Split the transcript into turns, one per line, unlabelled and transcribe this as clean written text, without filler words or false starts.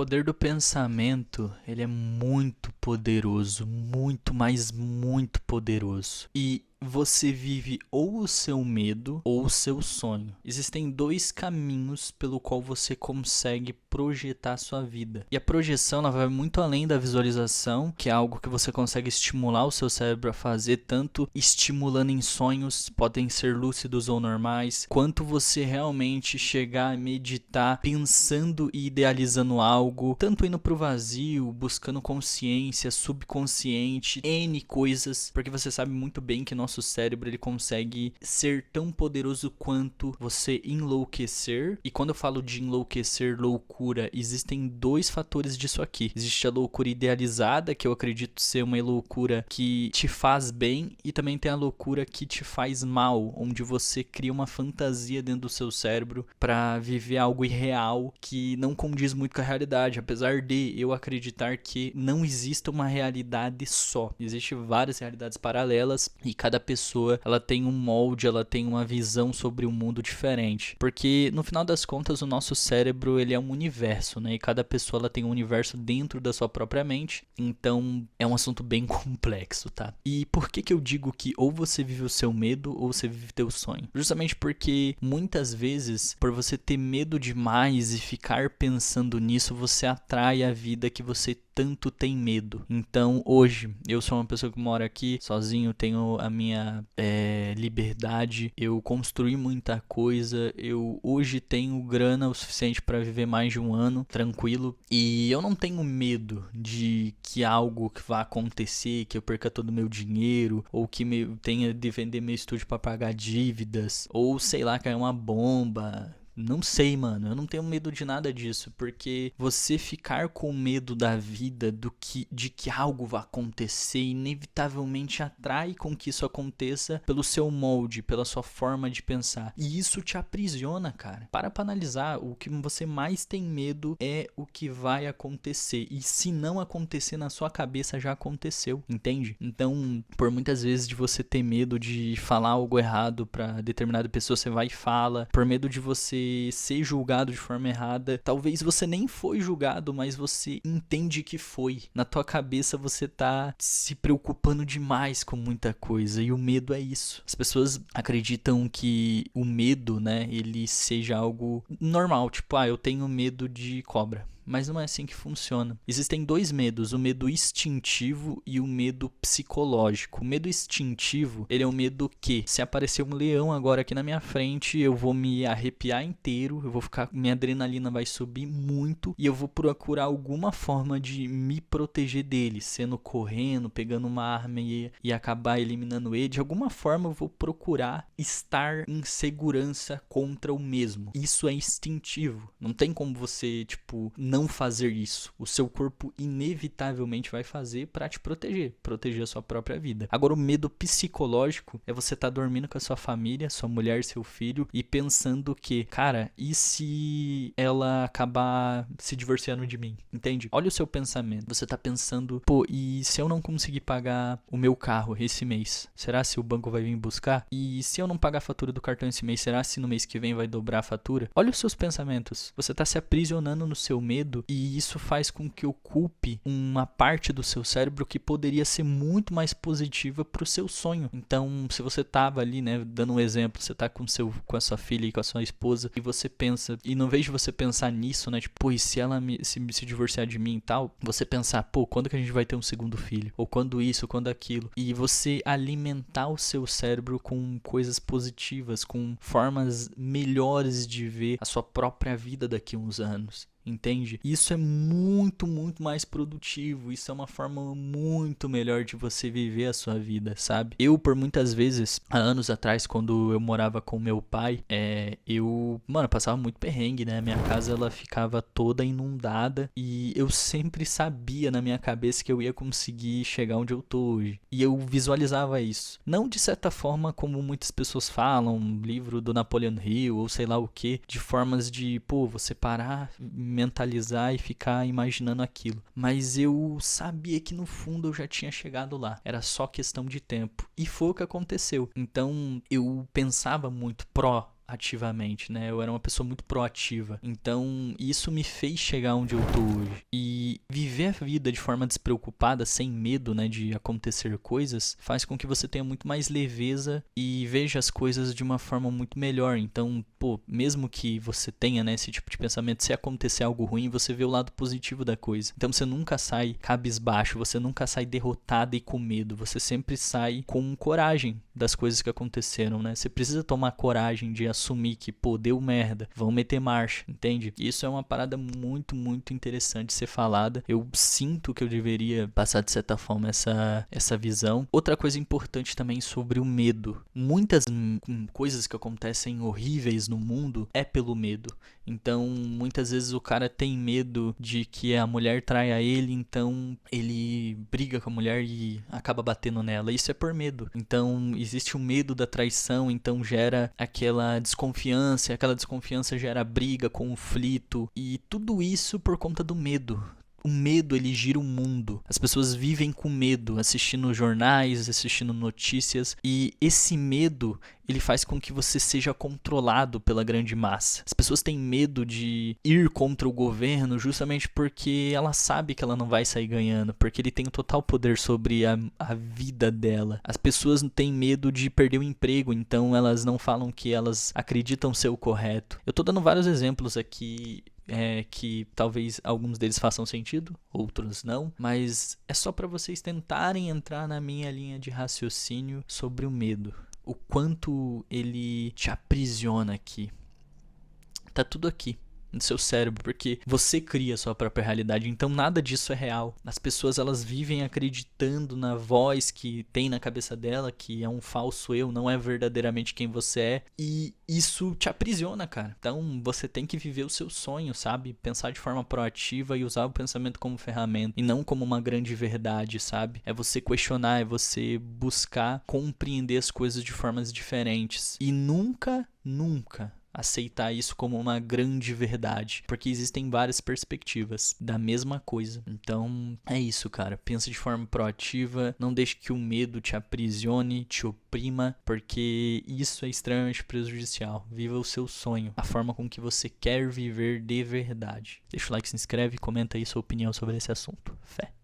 poder do pensamento, ele é muito poderoso, muito, mas muito poderoso. E você vive ou o seu medo ou o seu sonho. Existem dois caminhos pelo qual você consegue projetar a sua vida. E a projeção ela vai muito além da visualização, que é algo que você consegue estimular o seu cérebro a fazer, tanto estimulando em sonhos, podem ser lúcidos ou normais, quanto você realmente chegar a meditar pensando e idealizando algo, tanto indo pro vazio, buscando consciência, subconsciente, N coisas, porque você sabe muito bem que nosso cérebro ele consegue ser tão poderoso quanto você enlouquecer. E quando eu falo de enlouquecer, loucura, existem dois fatores disso aqui. Existe a loucura idealizada, que eu acredito ser uma loucura que te faz bem, e também tem a loucura que te faz mal, onde você cria uma fantasia dentro do seu cérebro para viver algo irreal que não condiz muito com a realidade, apesar de eu acreditar que não exista uma realidade só. Existem várias realidades paralelas e cada pessoa ela tem um molde, ela tem uma visão sobre o mundo diferente, porque no final das contas o nosso cérebro ele é um universo, né? E cada pessoa ela tem um universo dentro da sua própria mente, então é um assunto bem complexo, tá? E por que que eu digo que ou você vive o seu medo ou você vive teu sonho? Justamente porque muitas vezes, por você ter medo demais e ficar pensando nisso, você atrai a vida que você tanto tem medo. Então hoje eu sou uma pessoa que mora aqui sozinho, tenho a minha liberdade, eu construí muita coisa, eu hoje tenho grana o suficiente para viver mais de um ano tranquilo, e eu não tenho medo de que algo que vá acontecer, que eu perca todo o meu dinheiro, ou que tenha de vender meu estúdio para pagar dívidas, ou sei lá, cair uma bomba. Não sei, mano, eu não tenho medo de nada disso, porque você ficar com medo da vida, de que algo vai acontecer, inevitavelmente atrai com que isso aconteça pelo seu molde, pela sua forma de pensar. E isso te aprisiona, cara. Para analisar, o que você mais tem medo é o que vai acontecer. E se não acontecer na sua cabeça, já aconteceu, entende? Então, por muitas vezes de você ter medo de falar algo errado para determinada pessoa, você vai e fala. Por medo de você ser julgado de forma errada, talvez você nem foi julgado, mas você entende que foi. Na tua cabeça você tá se preocupando demais com muita coisa, e o medo é isso. As pessoas acreditam que o medo, né, ele seja algo normal, tipo, eu tenho medo de cobra. Mas não é assim que funciona. Existem dois medos, o medo instintivo e o medo psicológico. O medo instintivo, ele é um medo que, se aparecer um leão agora aqui na minha frente, eu vou me arrepiar inteiro, minha adrenalina vai subir muito, e eu vou procurar alguma forma de me proteger dele, sendo correndo, pegando uma arma e acabar eliminando ele. De alguma forma eu vou procurar estar em segurança contra o mesmo. Isso é instintivo. Não tem como você, não fazer isso. O seu corpo inevitavelmente vai fazer para te proteger a sua própria vida. Agora, o medo psicológico é você estar dormindo com a sua família, sua mulher, seu filho, e pensando que, cara, e se ela acabar se divorciando de mim? Entende? Olha o seu pensamento. Você tá pensando, pô, e se eu não conseguir pagar o meu carro esse mês? Será se o banco vai vir buscar? E se eu não pagar a fatura do cartão esse mês, será se no mês que vem vai dobrar a fatura? Olha os seus pensamentos. Você tá se aprisionando no seu medo, e isso faz com que ocupe uma parte do seu cérebro que poderia ser muito mais positiva pro seu sonho. Então, se você tava ali, né, dando um exemplo, você tá com a sua filha e com a sua esposa, e você pensa, e não vejo você pensar nisso, né, tipo, pô, e se ela se divorciar de mim e tal, você pensar, pô, quando que a gente vai ter um segundo filho? Ou quando isso, quando aquilo? E você alimentar o seu cérebro com coisas positivas, com formas melhores de ver a sua própria vida daqui a uns anos. Entende? Isso é muito, muito mais produtivo. Isso é uma forma muito melhor de você viver a sua vida, sabe? Eu, por muitas vezes, há anos atrás, quando eu morava com meu pai, eu passava muito perrengue, né? Minha casa, ela ficava toda inundada, e eu sempre sabia na minha cabeça que eu ia conseguir chegar onde eu tô hoje. E eu visualizava isso. Não de certa forma como muitas pessoas falam, livro do Napoleon Hill, ou sei lá o que, de formas de, pô, você parar, mentalizar e ficar imaginando aquilo. Mas eu sabia que no fundo eu já tinha chegado lá. Era só questão de tempo. E foi o que aconteceu. Então eu pensava muito ativamente, né? Eu era uma pessoa muito proativa. Então, isso me fez chegar onde eu tô hoje. E viver a vida de forma despreocupada, sem medo, né, de acontecer coisas, faz com que você tenha muito mais leveza e veja as coisas de uma forma muito melhor. Então, pô, mesmo que você tenha, né, esse tipo de pensamento, se acontecer algo ruim, você vê o lado positivo da coisa. Então, você nunca sai cabisbaixo, você nunca sai derrotado e com medo. Você sempre sai com coragem das coisas que aconteceram, né? Você precisa tomar coragem de assumir que, pô, deu merda, vão meter marcha, entende? Isso é uma parada muito, muito interessante de ser falada. Eu sinto que eu deveria passar, de certa forma, essa visão. Outra coisa importante também sobre o medo. Muitas coisas que acontecem horríveis no mundo é pelo medo. Então, muitas vezes o cara tem medo de que a mulher traia ele, então ele briga com a mulher e acaba batendo nela. Isso é por medo. Então, existe o medo da traição, então gera aquela desconfiança, e aquela desconfiança gera briga, conflito, e tudo isso por conta do medo. O medo, ele gira o mundo. As pessoas vivem com medo, assistindo jornais, assistindo notícias. E esse medo, ele faz com que você seja controlado pela grande massa. As pessoas têm medo de ir contra o governo justamente porque ela sabe que ela não vai sair ganhando. Porque ele tem total poder sobre a vida dela. As pessoas têm medo de perder o emprego, então elas não falam que elas acreditam ser o correto. Eu tô dando vários exemplos aqui que talvez alguns deles façam sentido, outros não, mas é só para vocês tentarem entrar na minha linha de raciocínio sobre o medo, o quanto ele te aprisiona aqui. Tá tudo aqui no seu cérebro, porque você cria a sua própria realidade, então nada disso é real. As pessoas, elas vivem acreditando na voz que tem na cabeça dela, que é um falso eu, não é verdadeiramente quem você é, e isso te aprisiona, cara. Então você tem que viver o seu sonho, sabe? Pensar de forma proativa e usar o pensamento como ferramenta, e não como uma grande verdade, sabe? É você questionar, é você buscar compreender as coisas de formas diferentes, e nunca aceitar isso como uma grande verdade, porque existem várias perspectivas da mesma coisa. Então é isso, cara. Pensa de forma proativa, não deixe que o medo te aprisione, te oprima, porque isso é extremamente prejudicial. Viva o seu sonho, a forma com que você quer viver de verdade. Deixa o like, se inscreve e comenta aí sua opinião sobre esse assunto. Fé.